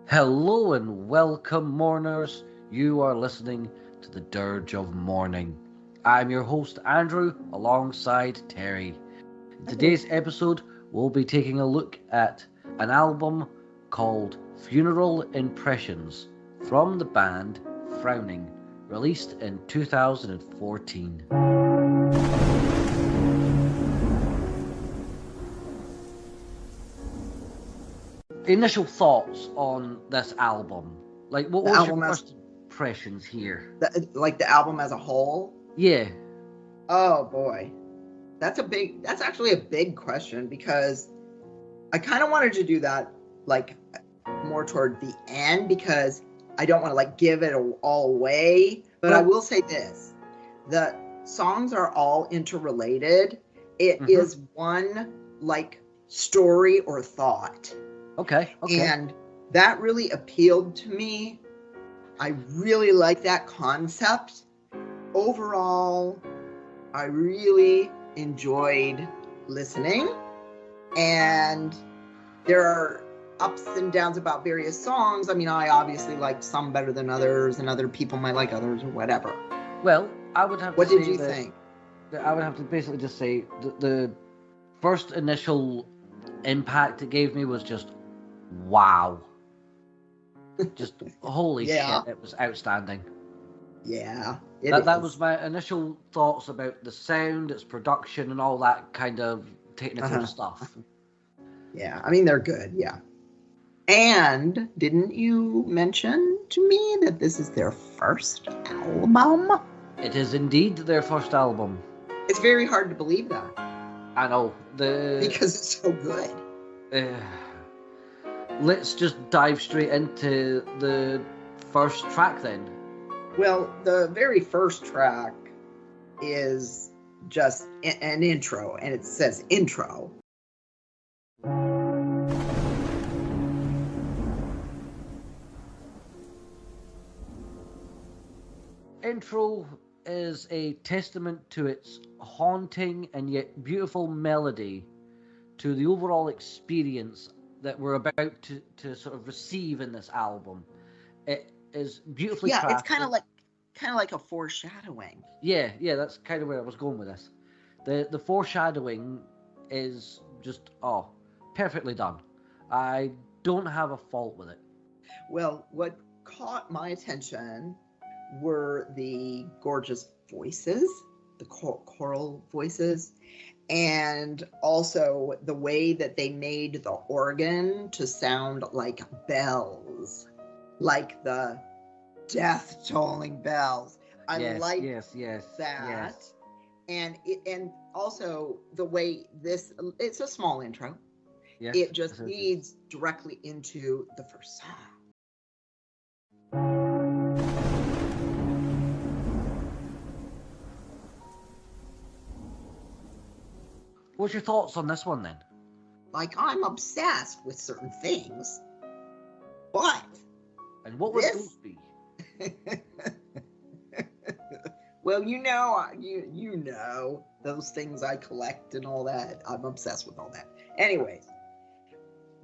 Hello and welcome, mourners. You are listening to the Dirge of Mourning. I'm your host, Andrew, alongside Terry. In Hello. today's episode, we'll be taking a look at an album called Funeral Impressions from the band Frowning, released in 2014. Initial thoughts on this album? Like, what The was your album as first impressions here? the album as a whole. Yeah. Oh boy, that's actually a big question because I kind of wanted to do that like more toward the end because I don't want to like give it all away. But I will say this: the songs are all interrelated. It is one like story or thought. Okay. And that really appealed to me. I really like that concept. Overall, I really enjoyed listening. And there are ups and downs about various songs. I mean, I obviously like some better than others, and other people might like others or whatever. Well, I would have to What say did you that, think? I would have to basically just say the first initial impact it gave me was just wow. Just holy Yeah. shit, it was outstanding. Yeah, That was my initial thoughts about the sound, its production, and all that kind of technical stuff. Yeah, I mean, they're good, yeah. And didn't you mention to me that this is their first album? It is indeed their first album. It's very hard to believe that. I know. Because it's so good. Let's just dive straight into the first track then. Well, the very first track is just an intro, and it says intro. Intro is a testament to its haunting and yet beautiful melody, to the overall experience that we're about to sort of receive in this album. It is beautifully crafted. It's kind of like a foreshadowing. Yeah, that's kind of where I was going with this. The foreshadowing is just perfectly done. I don't have a fault with it. Well, what caught my attention were the gorgeous voices, the choral voices, and also the way that they made the organ to sound like bells, like the death tolling bells. I like that. Yes. And also the way it's a small intro. Yes, it just leads directly into the first song. What's your thoughts on this one then? Like, I'm obsessed with certain things, but and what would those be? Well, you know those things I collect and all that. I'm obsessed with all that. Anyways,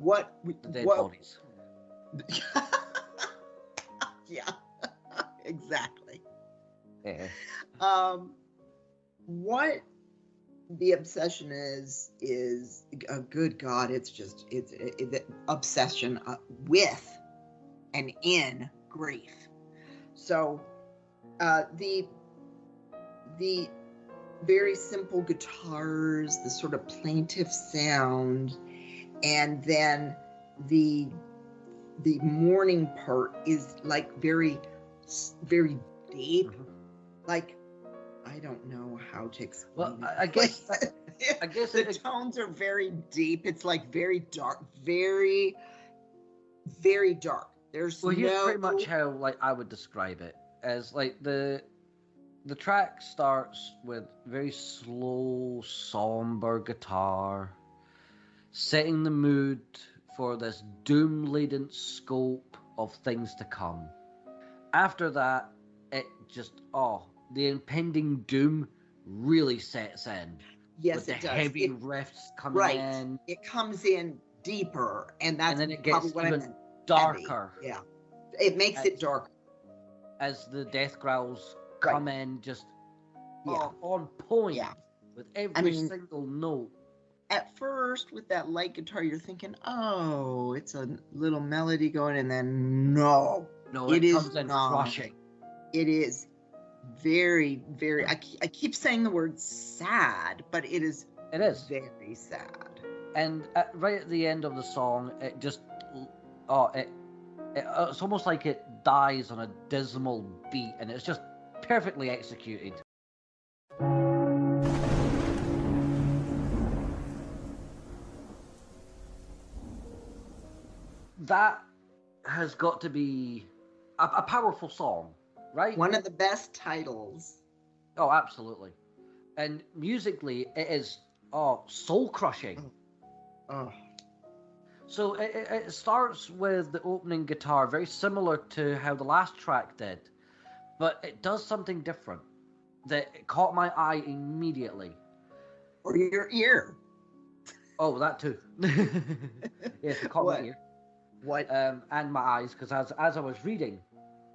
the dead bodies. Yeah, exactly. Yeah. What the obsession is good God, it's obsession with and in grief. So the very simple guitars, the sort of plaintive sound, and then the mourning part is like very, very deep. Like, I don't know how to explain. Well, I guess the tones are very deep. It's like very dark, very, very dark. Here's pretty much how like I would describe it as like the track starts with very slow, somber guitar, setting the mood for this doom-laden scope of things to come. After that, it just the impending doom really sets in. Yes, with it the does. Heavy riffs coming in. It comes in deeper, and that's then it probably gets what even I meant. darker. Heavy. Yeah, it makes it darker as the death growls Right. come in, just on point Yeah. with every single note. At first, with that light guitar, you're thinking, "Oh, it's a little melody going," and then no, it comes in crushing. It is very, very. I keep saying the word sad, but it is very sad. And right at the end of the song, it just it's almost like it dies on a dismal beat, and it's just perfectly executed. That has got to be a powerful song, right? One of the best titles. Oh, absolutely. And musically, it is soul-crushing. Oh. So it starts with the opening guitar, very similar to how the last track did, but it does something different that caught my eye immediately. Or your ear. Oh, that too. Yes, it caught my ear. What? And my eyes, because as I was reading.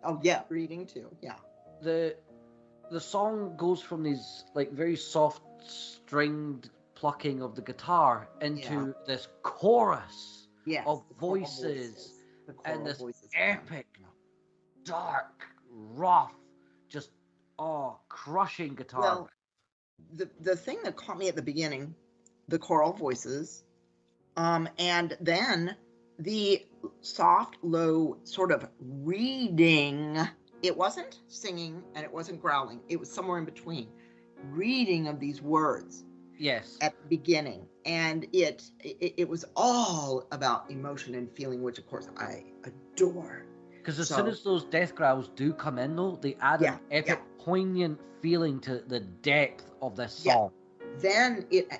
Oh yeah, reading too. Yeah. The song goes from these like very soft stringed plucking of the guitar into this chorus of voices and this epic, dark, rough, just crushing guitar. Well, the thing that caught me at the beginning, the choral voices, and then the soft, low sort of reading. It wasn't singing and it wasn't growling. It was somewhere in between. Reading of these words. Yes. At the beginning. And it was all about emotion and feeling, which of course I adore. Because as soon as those death growls do come in, though, they add an epic, poignant feeling to the depth of this song. Then it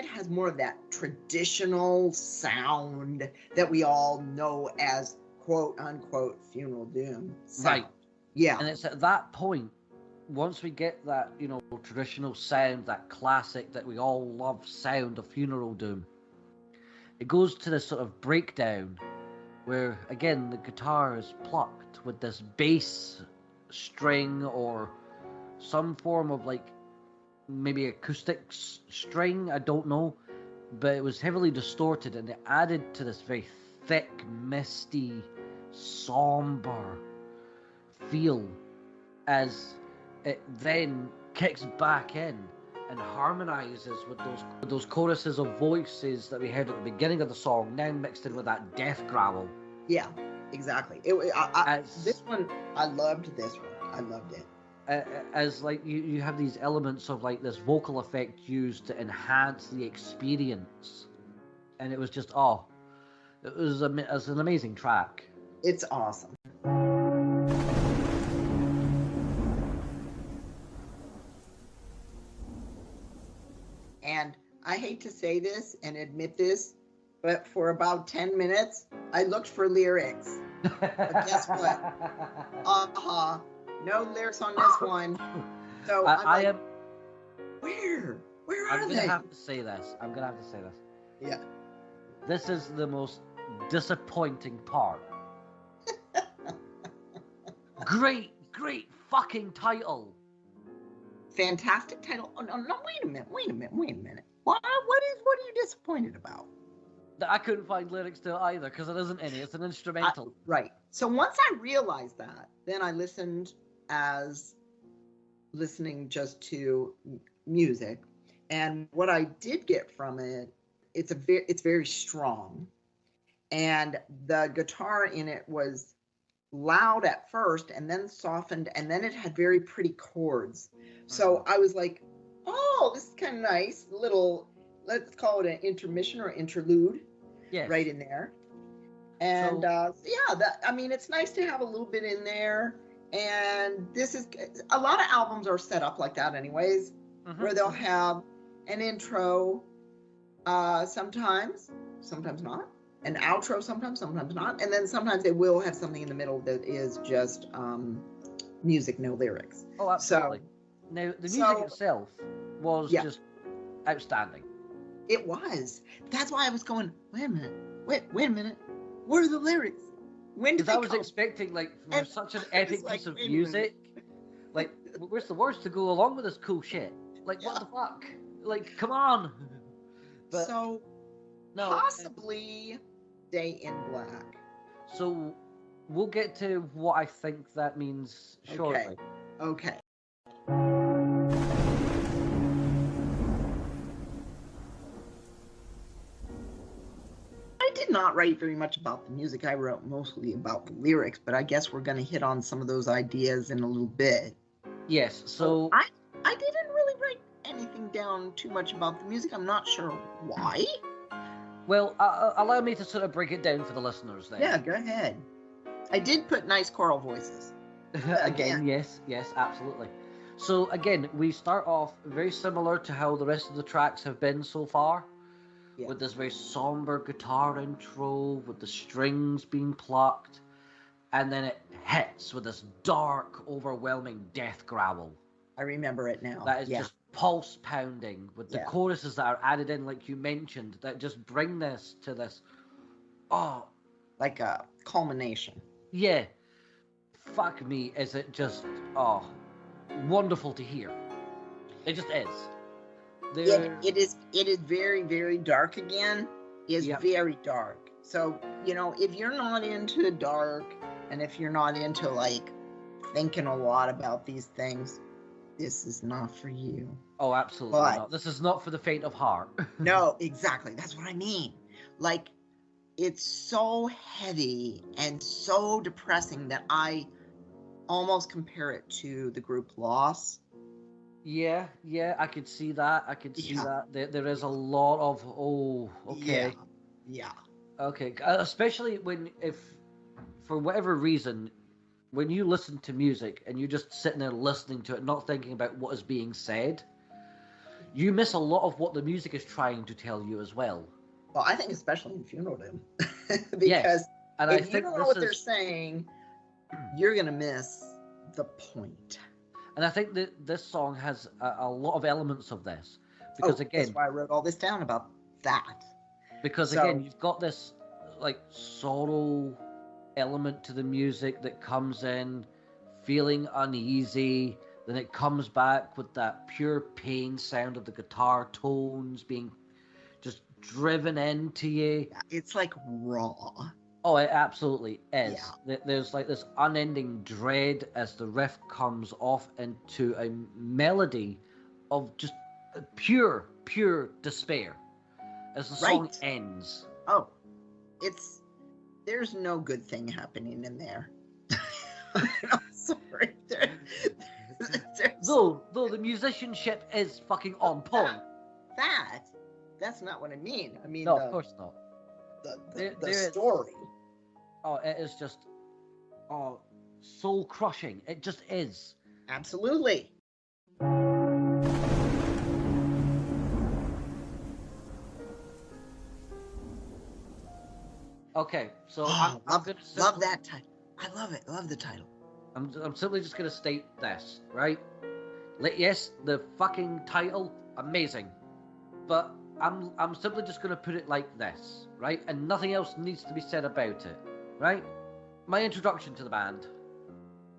has more of that traditional sound that we all know as quote unquote funeral doom sound. Right. Yeah. And it's at that point, once we get that, traditional sound, that classic that we all love sound of funeral doom, it goes to this sort of breakdown where, again, the guitar is plucked with this bass string or some form of, like, maybe acoustic string, I don't know, but it was heavily distorted, and it added to this very thick, misty, somber feel as it then kicks back in and harmonizes with those choruses of voices that we heard at the beginning of the song, now mixed in with that death growl. Yeah, exactly. This one, I loved this one. I loved it. As like you have these elements of like this vocal effect used to enhance the experience, and it was just it was an amazing track. It's awesome. And I hate to say this and admit this, but for about 10 minutes, I looked for lyrics. But guess what? No lyrics on this one. So I am. Where are they? I'm gonna have to say this. Yeah. This is the most disappointing part. Great fucking title. Fantastic title. Oh, no, wait a minute. What are you disappointed about? That I couldn't find lyrics to it either, because it isn't any. It's an instrumental. Right. So once I realized that, then I listened just to music, and what I did get from it, it's very strong, and the guitar in it was loud at first and then softened, and then it had very pretty chords. So I was like, oh, this is kind of nice, little, let's call it an intermission or interlude. Yes. Right in there. And it's nice to have a little bit in there. And this is, a lot of albums are set up like that anyways, where they'll have an intro sometimes not, an outro sometimes not, and then sometimes they will have something in the middle that is just music, no lyrics. Oh, absolutely. Now, the music itself was just outstanding. It was. That's why I was going, wait a minute. Where are the lyrics? When did Because they I was come? expecting, like, for And such an I was epic like, piece of wait a minute. music, like, where's the words to go along with this cool shit? Like, what Yeah. the fuck? Like, come on. But So no. possibly Day in Black. So we'll get to what I think that means shortly. Okay. I did not write very much about the music. I wrote mostly about the lyrics, but I guess we're going to hit on some of those ideas in a little bit. Yes, so I didn't really write anything down too much about the music. I'm not sure why. well, allow me to sort of break it down for the listeners then. Yeah, go ahead. I did put nice choral voices. Again, yes, absolutely. So again, we start off very similar to how the rest of the tracks have been so far, with this very somber guitar intro, with the strings being plucked, and then it hits with this dark, overwhelming death growl. I remember it now. That is just pulse pounding, with the choruses that are added in, like you mentioned, that just bring this to this, like a culmination. Yeah. Fuck me, is it just, wonderful to hear. It just is. It is very, very dark again. Very dark. So, if you're not into dark, and if you're not into, like, thinking a lot about these things, this is not for you. Oh, absolutely not. This is not for the faint of heart. No, exactly. That's what I mean. Like, it's so heavy and so depressing that I almost compare it to the group Loss. Yeah, I could see that. that. There is a lot of, okay. Yeah. Okay, especially if, for whatever reason, when you listen to music and you're just sitting there listening to it, not thinking about what is being said, you miss a lot of what the music is trying to tell you as well. Well, I think especially in Funeral Doom. Because if you don't know what they're saying, you're going to miss the point. And I think that this song has a lot of elements of this. Because again, that's why I wrote all this down about that. Because again, you've got this, like, sorrow element to the music that comes in, feeling uneasy, then it comes back with that pure pain sound of the guitar tones being just driven into you. Yeah, it's like raw. Oh, it absolutely is. Yeah. There's like this unending dread as the riff comes off into a melody of just pure despair as the song ends. Oh, there's no good thing happening in there. I'm sorry. Though the musicianship is fucking on point. That's not what I mean. I mean, no, of course not. The story. It is just, soul crushing. It just is. Absolutely. Okay, so I'm gonna love that title. I love it. I love the title. I'm simply just gonna state this, right? Yes, the fucking title, amazing, but I'm simply just gonna put it like this, right? And nothing else needs to be said about it, right? My introduction to the band.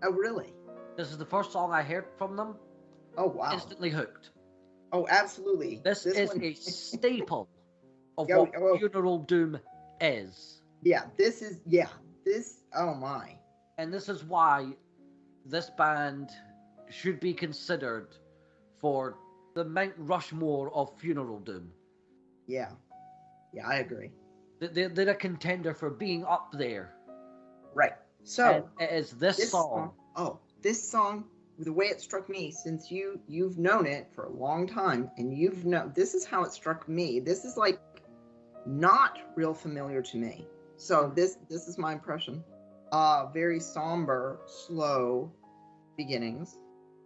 Oh, really? This is the first song I heard from them. Oh, wow. Instantly hooked. Oh, absolutely. This is a staple of what Funeral Doom is. Yeah, this, oh my. And this is why this band should be considered for the Mount Rushmore of Funeral Doom. Yeah, I agree. They're a contender for being up there. Right. So, and it is this song. This song, the way it struck me, since you've known it for a long time, and this is how it struck me. This is like not real familiar to me. So this is my impression. Very somber, slow beginnings,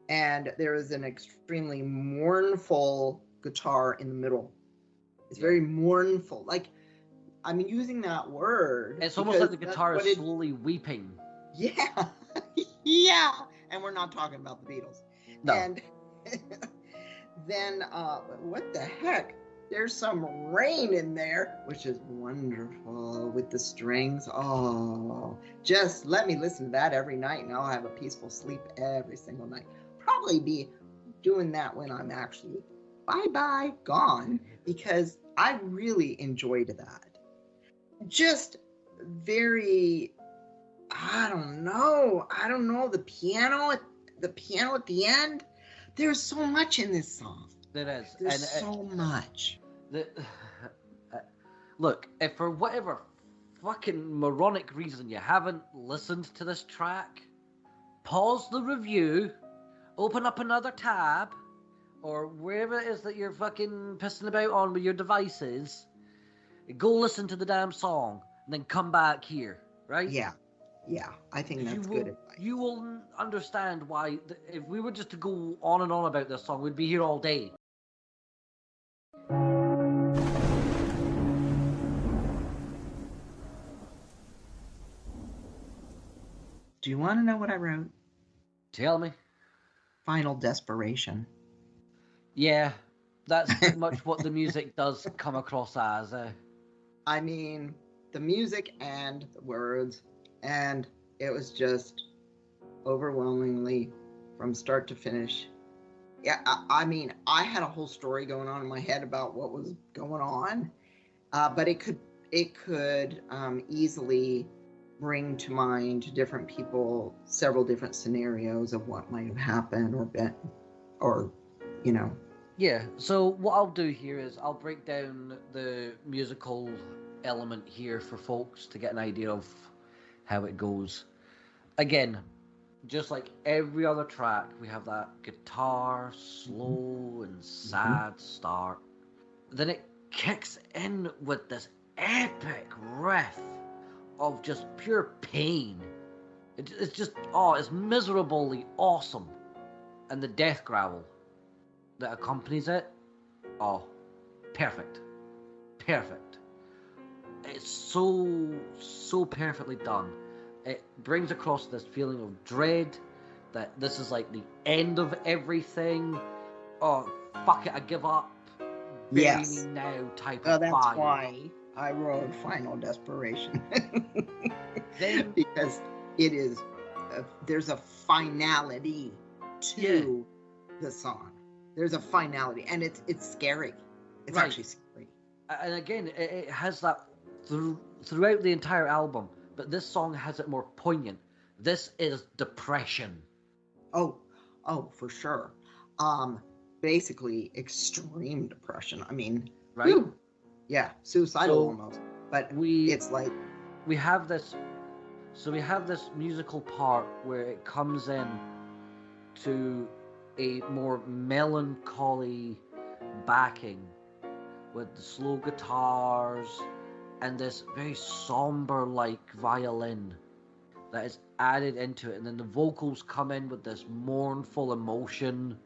and there is an extremely mournful guitar in the middle. It's very mournful. Like, I'm using that word. It's almost like the guitar is slowly weeping. Yeah. Yeah. And we're not talking about the Beatles. No. And then, what the heck? There's some rain in there, which is wonderful with the strings. Oh, just let me listen to that every night and I'll have a peaceful sleep every single night. Probably be doing that when I'm actually bye-bye gone, because I really enjoyed that. Just very, I don't know, the piano at the end. There's so much in this song. There is. There's so much. Look, if for whatever fucking moronic reason you haven't listened to this track, pause the review, open up another tab, or wherever it is that you're fucking pissing about on with your devices, go listen to the damn song, and then come back here, right? Yeah, I think that's good advice. You will understand why, if we were just to go on and on about this song, we'd be here all day. Do you want to know what I wrote? Tell me. Final Desperation. Yeah, that's pretty much what the music does come across as. I mean, the music and the words, and it was just overwhelmingly from start to finish. Yeah, I mean, I had a whole story going on in my head about what was going on, but it could easily bring to mind to different people several different scenarios of what might have happened or been, or, you know. Yeah, so what I'll do here is I'll break down the musical element here for folks to get an idea of how it goes. Again, just like every other track, we have that guitar, slow and sad start. Then it kicks in with this epic riff of just pure pain. It's just, it's miserably awesome. And the death growl that accompanies it, perfect. It's so perfectly done. It brings across this feeling of dread, that this is like the end of everything. Oh, fuck it, I give up. Bury me now type of that's vibe. why I wrote Final Desperation. Because it is, there's a finality to the song. There's a finality, and it's scary. It's actually scary. And again, it has that throughout the entire album, but this song has it more poignant. This is depression. Oh, for sure. Basically extreme depression. I mean, right? Whew. Yeah, suicidal almost. But it's like we have this musical part where it comes in to a more melancholy backing with the slow guitars and this very somber like violin that is added into it, and then the vocals come in with this mournful emotion,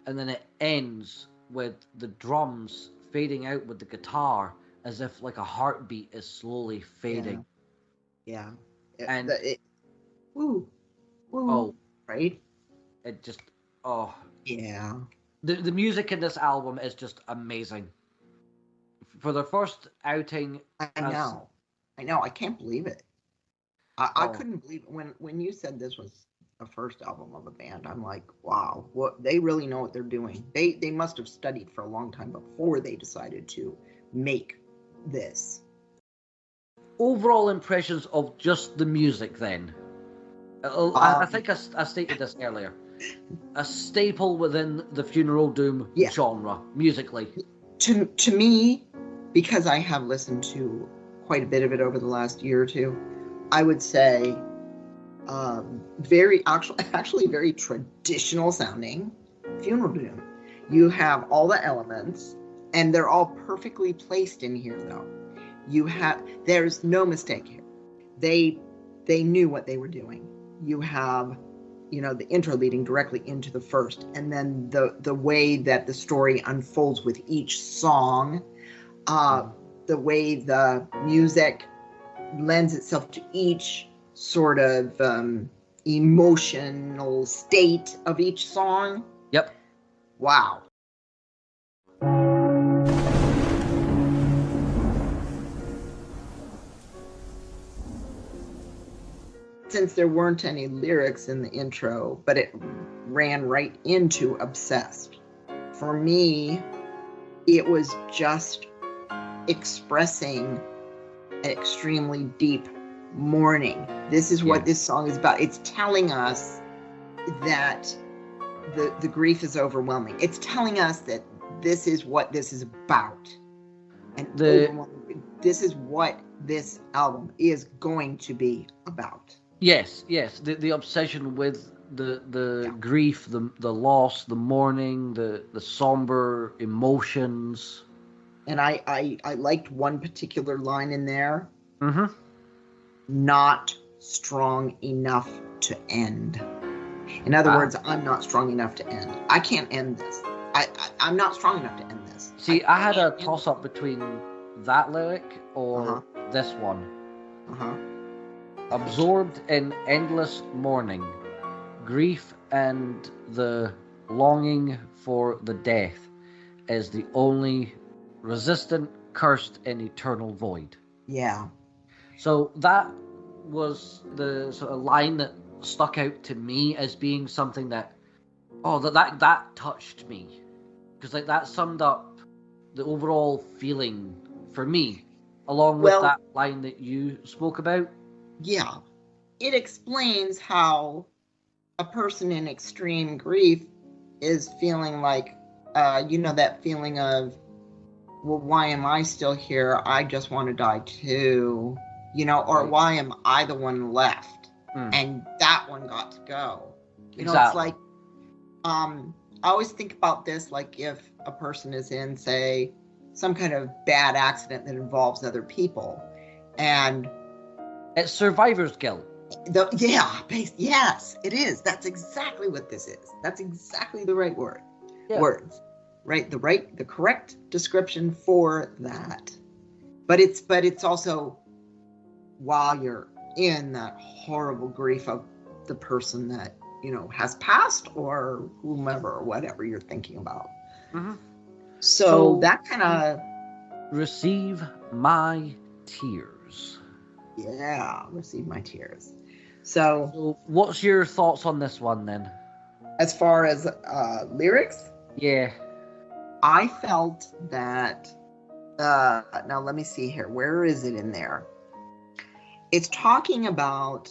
and then it ends with the drums fading out with the guitar as if like a heartbeat is slowly fading. Yeah. Right? It just, yeah. The music in this album is just amazing. For their first outing, I know. I can't believe it. I couldn't believe it. When you said this was a first album of a band, I'm like, wow, what, they really know what they're doing. They must have studied for a long time before they decided to make this. Overall impressions of just the music then. I think I stated this earlier. A staple within the funeral doom genre, musically. To me, because I have listened to quite a bit of it over the last year or two, I would say actually very traditional sounding funeral doom. You have all the elements, and they're all perfectly placed in here though. There's no mistake here. They knew what they were doing. You have, the intro leading directly into the first, and then the way that the story unfolds with each song, the way the music lends itself to each sort of emotional state of each song. Yep. Wow. since there weren't any lyrics in the intro, but it ran right into Obsessed. For me, it was just expressing an extremely deep mourning. This is what this song is about. It's telling us that the grief is overwhelming. It's telling us that this is what this is about. And this is what this album is going to be about. Yes. The obsession with the grief, the loss, the mourning, the somber emotions. And I liked one particular line in there. Mm-hmm. Not strong enough to end. In other words, I'm not strong enough to end. I can't end this. I'm not strong enough to end this. See, I had a toss-up between that lyric or this one. Absorbed in endless mourning, grief and the longing for the death is the only resistant, cursed, and eternal void. Yeah. So that was the sort of line that stuck out to me as being something that touched me, because like that summed up the overall feeling for me, along with that line that you spoke about. Yeah, it explains how a person in extreme grief is feeling like, that feeling of, well, why am I still here? I just want to die too, or why am I the one left? And that one got to go. It's like, I always think about this, like if a person is in, say, some kind of bad accident that involves other people, and it's survivor's guilt. Yes, it is. That's exactly what this is. That's exactly the right word. Yeah. Words, right? The correct description for that. But it's also while you're in that horrible grief of the person that has passed, or whomever, or whatever you're thinking about. Mm-hmm. So that kind of receive my tears. Yeah, receive my tears. So what's your thoughts on this one then? As far as lyrics? Yeah. I felt that, now let me see here. Where is it in there? It's talking about,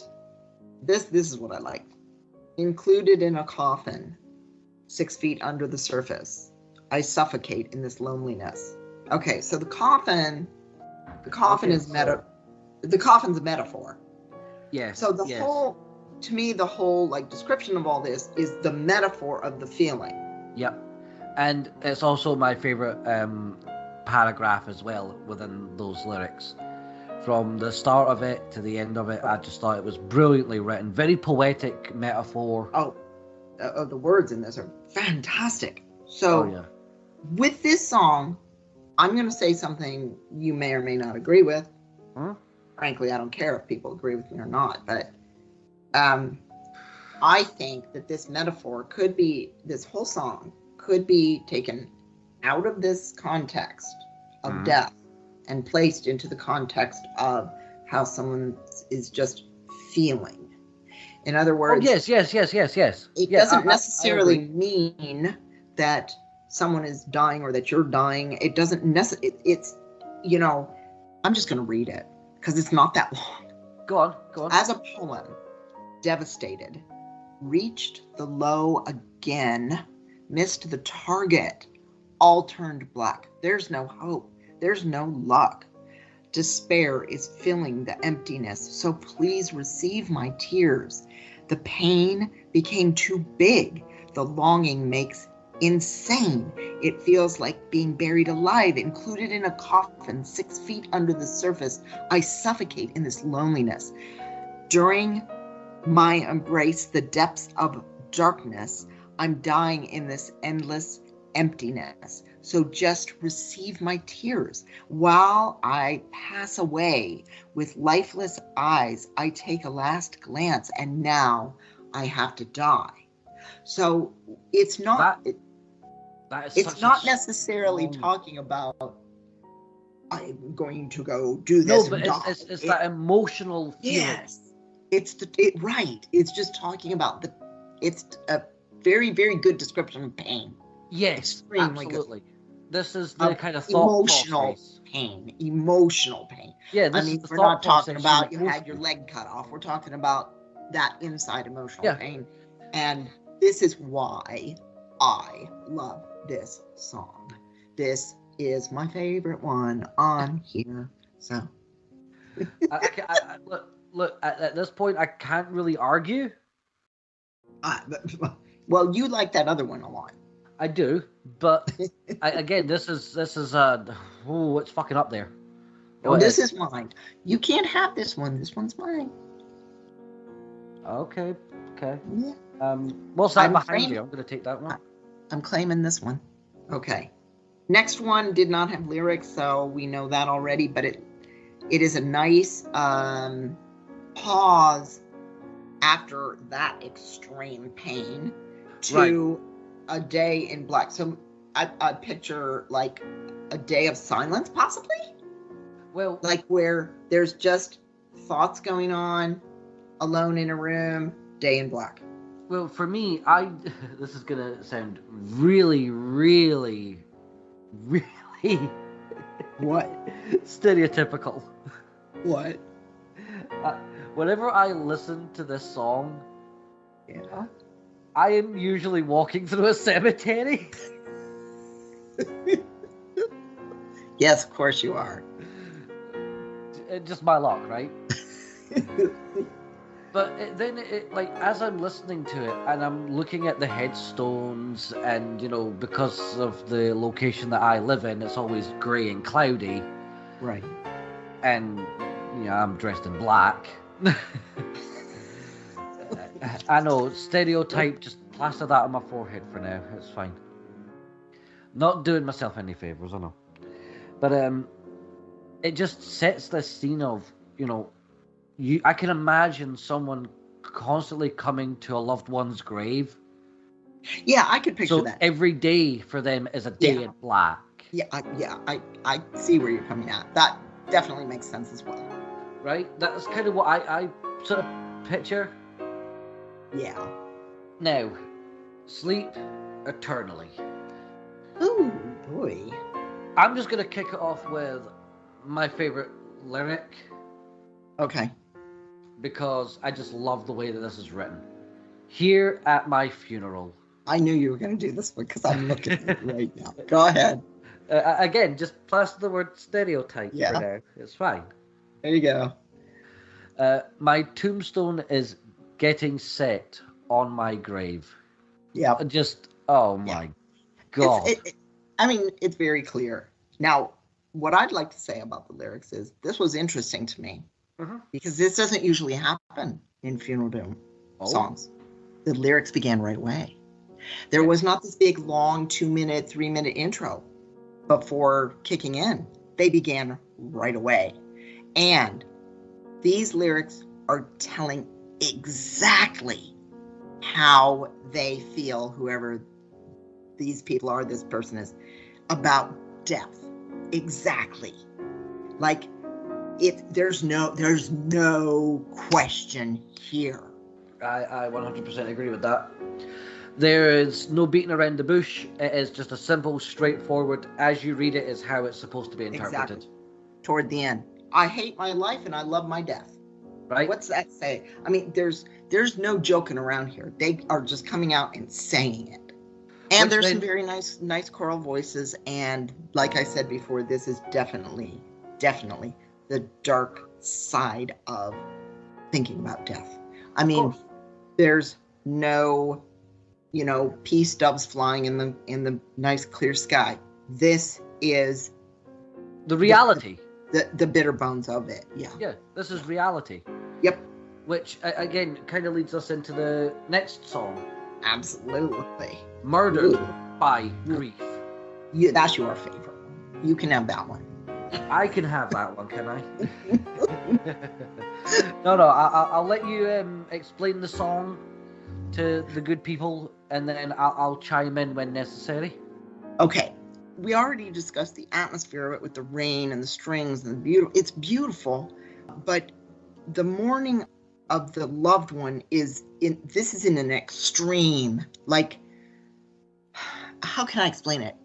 this is what I liked. Included in a coffin, 6 feet under the surface, I suffocate in this loneliness. Okay, so the coffin is the coffin's a metaphor. Yes. So the whole like description of all this is the metaphor of the feeling. Yep. And it's also my favorite paragraph as well within those lyrics. From the start of it to the end of it, I just thought it was brilliantly written. Very poetic metaphor. The words in this are fantastic. So with this song, I'm going to say something you may or may not agree with. Frankly, I don't care if people agree with me or not, but I think that this metaphor this whole song could be taken out of this context of death and placed into the context of how someone is just feeling. In other words, yes. It doesn't necessarily mean that someone is dying or that you're dying. It doesn't necessarily. It's I'm just going to read it because it's not that long. Go on. As a poem, devastated, reached the low again, missed the target, all turned black. There's no hope. There's no luck. Despair is filling the emptiness, so please receive my tears. The pain became too big. The longing makes insane. It feels like being buried alive, included in a coffin 6 feet under the surface. I suffocate in this loneliness. During my embrace, the depths of darkness, I'm dying in this endless emptiness. So just receive my tears. While I pass away with lifeless eyes, I take a last glance, and now I have to die. So it's not it's not necessarily talking about I'm going to go do this. No, but it's that emotional feeling. right. It's just talking about it's a very, very good description of pain. Yes, Extremely absolutely. good. This is the kind of thought process. Emotional pain. Yeah, this is the we're thought not talking process about you go had your through. leg cut off. We're talking about that inside emotional Yeah. pain. And this is why I love this song. This is my favorite one on here. So, Look. At this point, I can't really argue. well, you like that other one a lot. I do, but again, this is it's fucking up there. Oh, this is mine. You can't have this one. This one's mine. Okay. Yeah. What's that behind you? I'm going to take that one. I'm claiming this one. Okay. Next one did not have lyrics, so we know that already, but it is a nice pause after that extreme pain to a day in black. So I picture like a day of silence, possibly? Well, like where there's just thoughts going on, alone in a room, day in black. Well, for me, this is gonna sound really, really, really what stereotypical. What? Whenever I listen to this song, yeah, I am usually walking through a cemetery. Yes, of course you are. Just my luck, right? But then, like, as I'm listening to it and I'm looking at the headstones, and because of the location that I live in, it's always grey and cloudy. Right. And I'm dressed in black. I know, stereotype. Just plaster that on my forehead for now. It's fine. Not doing myself any favors, I know. But it just sets this scene of I can imagine someone constantly coming to a loved one's grave. Yeah, I could picture that. Every day for them is a day in black. Yeah, I see where you're coming at. That definitely makes sense as well. Right? That's kind of what I sort of picture. Yeah. Now, sleep eternally. Ooh, boy. I'm just going to kick it off with my favorite lyric. Okay. Because I just love the way that this is written. Here at my funeral. I knew you were going to do this one because I'm looking at it right now. Go ahead. Again, just plaster the word stereotype for now. It's fine. There you go. My tombstone is getting set on my grave. Yeah. Just, oh my God. It's very clear. Now, what I'd like to say about the lyrics is this was interesting to me. Mm-hmm. Because this doesn't usually happen in funeral doom songs. The lyrics began right away. There was not this big, long 2-minute, 3-minute intro before kicking in. They began right away. And these lyrics are telling exactly how they feel, whoever these people are, this person is, about death. Exactly. Like, there's no question here. I 100% agree with that. There is no beating around the bush. It is just a simple, straightforward, as you read it is how it's supposed to be interpreted. Exactly. Toward the end. I hate my life and I love my death. Right? What's that say? I mean, there's no joking around here. They are just coming out and saying it. And there's some very nice choral voices. And like I said before, this is definitely the dark side of thinking about death. I mean, there's no, peace doves flying in the nice clear sky. This is the reality. The bitter bones of it. Yeah. Yeah, this is reality. Yep. Which again kind of leads us into the next song. Absolutely. Murdered by Grief. Yeah, that's your favorite. You can have that one. I can have that one, can I? No, I'll let you explain the song to the good people, and then I'll chime in when necessary. Okay. We already discussed the atmosphere of it with the rain and the strings and it's beautiful, but the mourning of the loved one is in an extreme. Like, how can I explain it?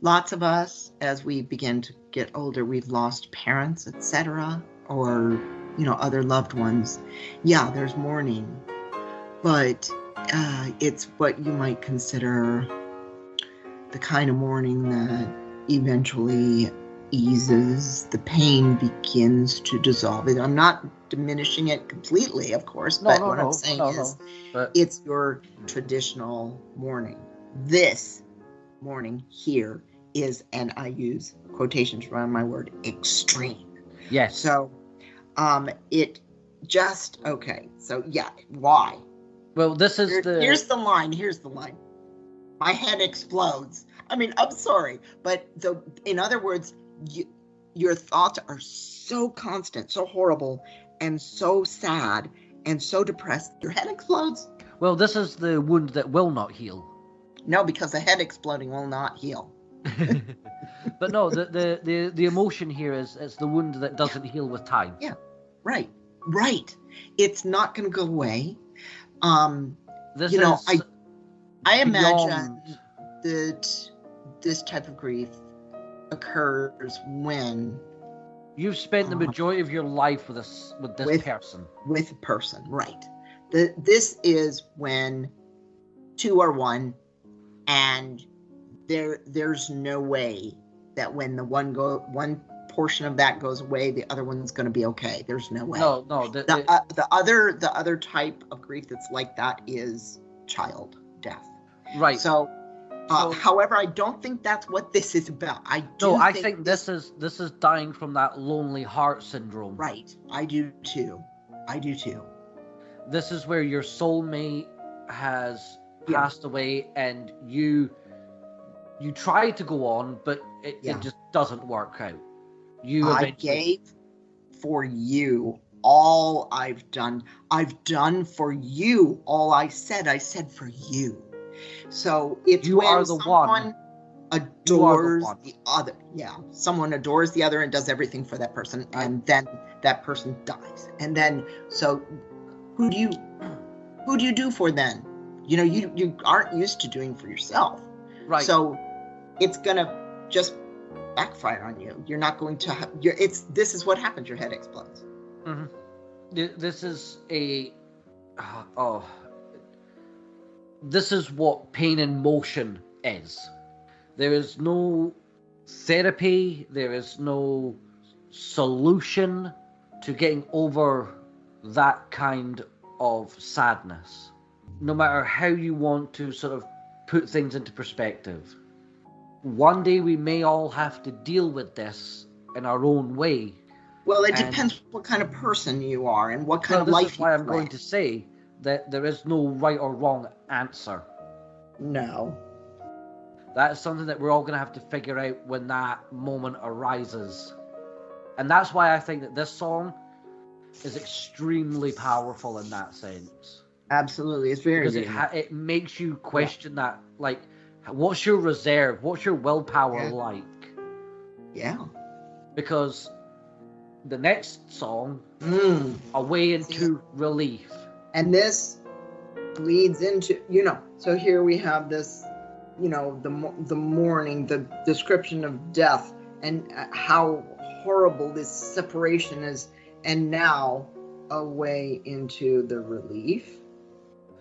Lots of us, as we begin to get older, we've lost parents, etc., or other loved ones. Yeah, there's mourning, but it's what you might consider the kind of mourning that eventually eases, the pain begins to dissolve. I'm not diminishing it completely, of course, but what I'm saying is it's your traditional mourning. This mourning here is, and I use quotations around my word, extreme. Yes. So it just, okay, so yeah, why? Well, this is here's the line. My head explodes. I mean, I'm sorry, but in other words, your thoughts are so constant, so horrible, and so sad, and so depressed, your head explodes. Well, this is the wound that will not heal. No, because the head exploding will not heal. But no, the emotion here is it's the wound that doesn't heal with time. Yeah, right. It's not going to go away. I imagine that this type of grief occurs when you've spent the majority of your life with this person. With a person, right. This is when two are one, and there's no way that when the one portion of that goes away, the other one's going to be okay. There's no way. No. The other type of grief that's like that is child death. Right. So however, I don't think that's what this is about. I think this is dying from that lonely heart syndrome. Right. I do too. This is where your soulmate has passed away, and you try to go on, but it just doesn't work out. I gave for you all I've done. I've done for you all I said for you. So it's you when are the someone adores the other. Yeah, someone adores the other and does everything for that person, and then that person dies. And then, so who do you do for then? You aren't used to doing for yourself. Right. So it's gonna just backfire on you. You're not going to. This is what happens. Your head explodes. Mm-hmm. This is this is what pain in motion is. There is no therapy. There is no solution to getting over that kind of sadness. No matter how you want to sort of put things into perspective. One day we may all have to deal with this in our own way. Well, it depends what kind of person you are and what kind of life you live. This is why I'm going to say that there is no right or wrong answer. No. That is something that we're all going to have to figure out when that moment arises. And that's why I think that this song is extremely powerful in that sense. Absolutely. It's very because it makes you question that, like, what's your reserve? What's your willpower like? Yeah. Because the next song, A Way into Relief. And this leads into, so here we have this, the mourning, the description of death, and how horrible this separation is, and now a way into the relief.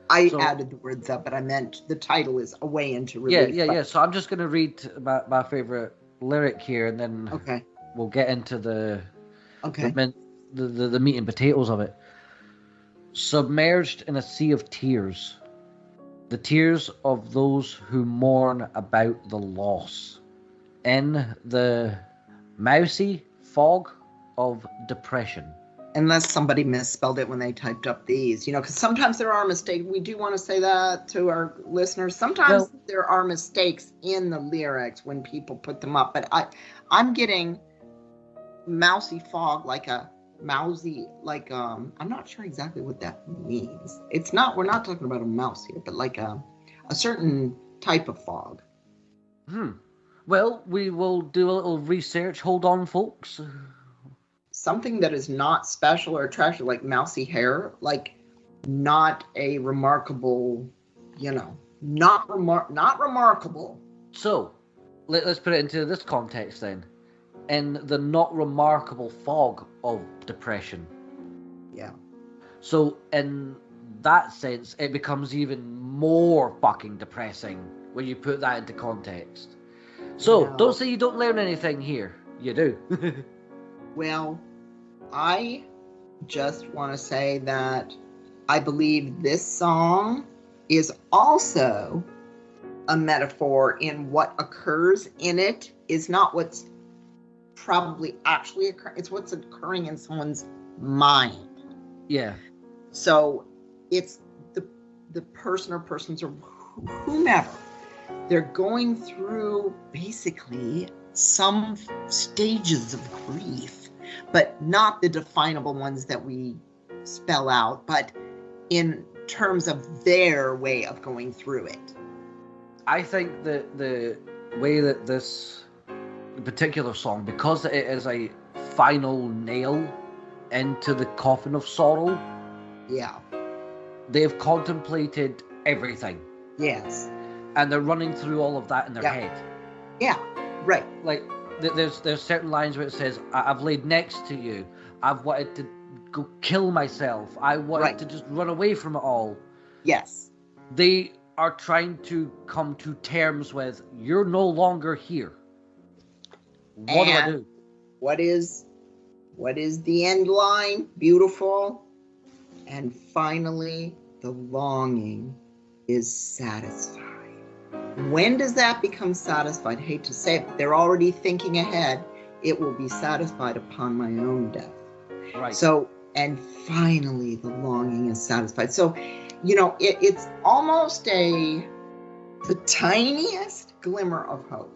I added the word that, but I meant the title is A Way into Relief. Yeah. So I'm just going to read my favorite lyric here, and then we'll get into the meat and potatoes of it. Submerged in a sea of tears, the tears of those who mourn about the loss, in the mousy fog of depression. Unless somebody misspelled it when they typed up these, because sometimes there are mistakes. We do want to say that to our listeners. Sometimes there are mistakes in the lyrics when people put them up. But I'm getting mousy fog, like a mousy, like I'm not sure exactly what that means. It's not. We're not talking about a mouse here, but like a certain type of fog. Well, we will do a little research. Hold on, folks. something that is not special or attractive, like mousy hair, like not a remarkable, not remarkable. So, let's put it into this context then. In the not remarkable fog of depression. Yeah. So, in that sense, it becomes even more fucking depressing when you put that into context. So, don't say you don't learn anything here. You do. Well, I just want to say that I believe this song is also a metaphor in what occurs in it is not what's probably actually occurring. It's what's occurring in someone's mind. Yeah. So it's the person or persons or whomever. They're going through basically some stages of grief, but not the definable ones that we spell out, but in terms of their way of going through it. I think that the way that this particular song, because it is a final nail into the coffin of sorrow, yeah, they've contemplated everything. Yes. And they're running through all of that in their head. Yeah, right. Like, there's certain lines where it says, I've laid next to you. I've wanted to go kill myself. I wanted to just run away from it all. Yes. They are trying to come to terms with, you're no longer here. What do I do? What is the end line? Beautiful. And finally, the longing is satisfied. When does that become satisfied? I hate to say it, but they're already thinking ahead. It will be satisfied upon my own death. Right. So, and finally the longing is satisfied. So, it's almost the tiniest glimmer of hope.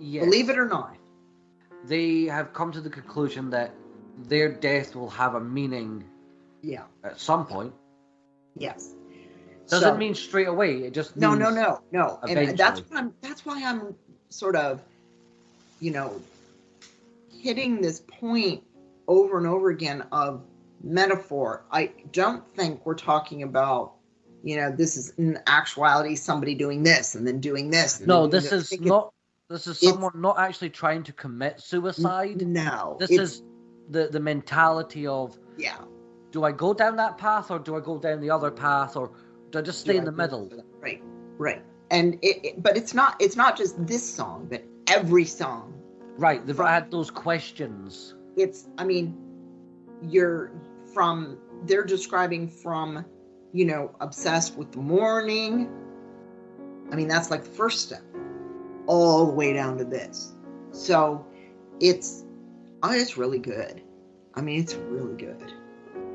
Yes. Believe it or not. They have come to the conclusion that their death will have a meaning. Yeah. At some point. Yes. Doesn't mean straight away. It just means no. Eventually. And that's why I'm sort of, hitting this point over and over again of metaphor. I don't think we're talking about, this is in actuality somebody doing this and then doing this. No, this is someone not actually trying to commit suicide. No. This is the mentality of, do I go down that path or do I go down the other path or do I just stay in the middle? Right. And but it's not just this song, but every song. Right, they've had those questions. They're describing from, obsessed with the mourning. That's like the first step, all the way down to this. So it's really good. It's really good.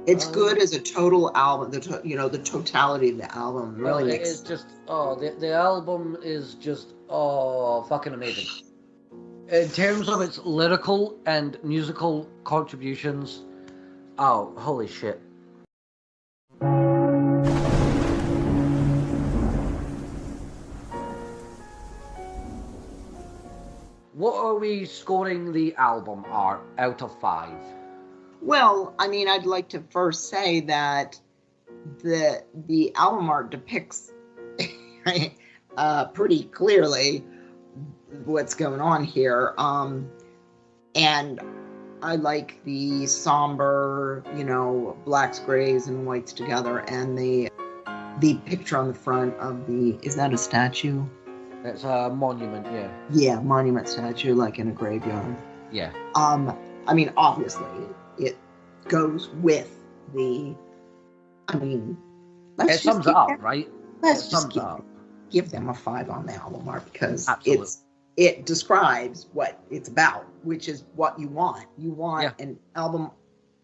It's good as a total album. The totality of the album really makes. It's just the album is just fucking amazing. In terms of its lyrical and musical contributions, holy shit. What are we scoring the album art out of 5? Well, I'd like to first say that the album art depicts pretty clearly what's going on here. And I like the somber, blacks, grays, and whites together, and the picture on the front of is that a statue? It's a monument, yeah. Yeah, monument statue, like in a graveyard. Yeah. Obviously, it goes with the. It sums it up, right? Let's just give them a 5 on the album art because Absolutely. it describes what it's about, which is what you want. You want an album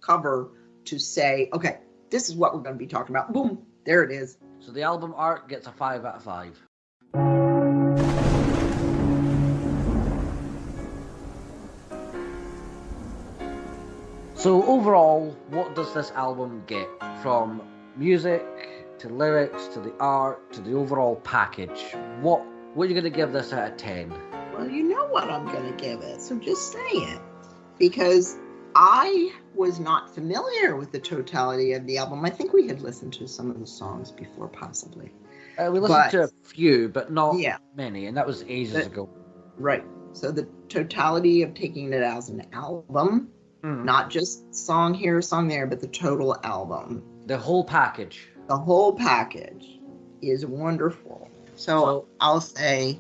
cover to say, okay, this is what we're going to be talking about. Boom, there it is. So the album art gets a 5 out of 5. So overall, what does this album get? From music to lyrics to the art to the overall package, what are you going to give this out of 10? Well, you know what I'm going to give it, so just say it. Because I was not familiar with the totality of the album. I think we had listened to some of the songs before, possibly. We listened to a few, but not many, and that was ages ago. Right. So the totality of taking it as an album, not just song here, song there, but the total album. The whole package. The whole package is wonderful. So I'll say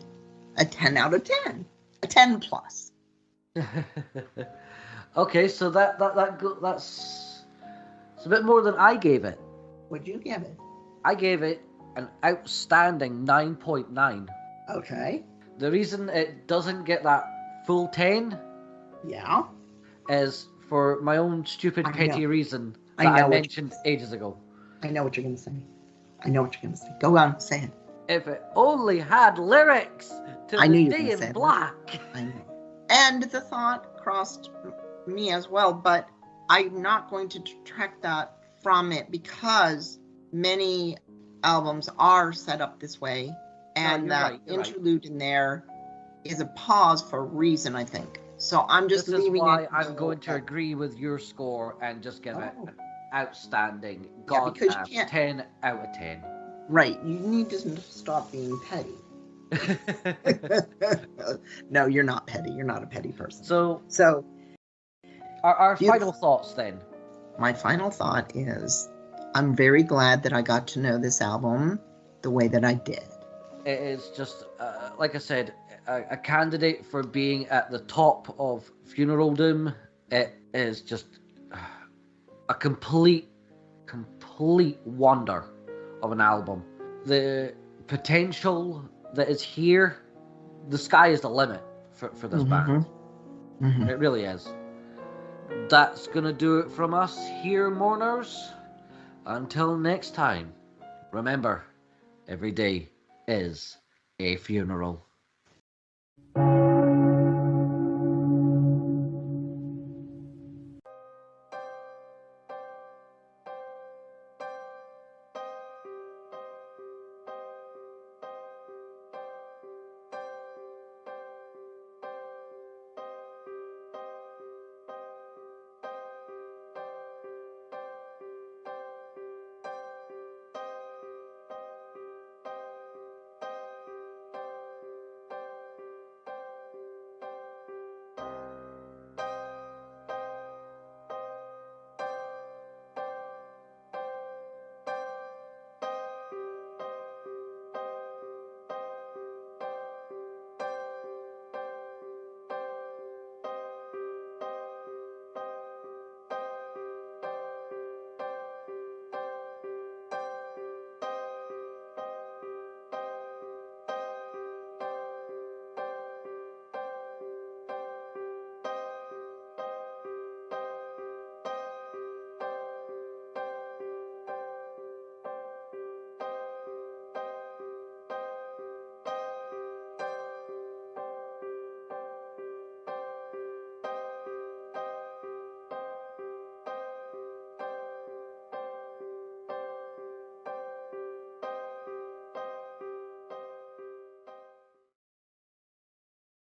a 10 out of 10. A 10 plus. Okay, so that's a bit more than I gave it. What'd you give it? I gave it an outstanding 9.9. Okay. The reason it doesn't get that full 10 is for my own stupid, petty reason that I mentioned ages ago. I know what you're going to say. Go on, say it. If it only had lyrics to The Day in Black. I know. And the thought crossed me as well, but I'm not going to detract that from it because many albums are set up this way, and that interlude in there is a pause for a reason, I think. So I'm just leaving it. This is why I'm going to agree with your score and just give it an outstanding, goddamn 10 out of 10. Right, you need to stop being petty. No, you're not petty. You're not a petty person. So our final thoughts then. My final thought is I'm very glad that I got to know this album the way that I did. It is just, like I said, a candidate for being at the top of Funeral Doom. It is just a complete wonder of an album. The potential that is here, the sky is the limit for this band. Mm-hmm. It really is. That's gonna do it from us here, mourners. Until next time, remember, every day is a funeral.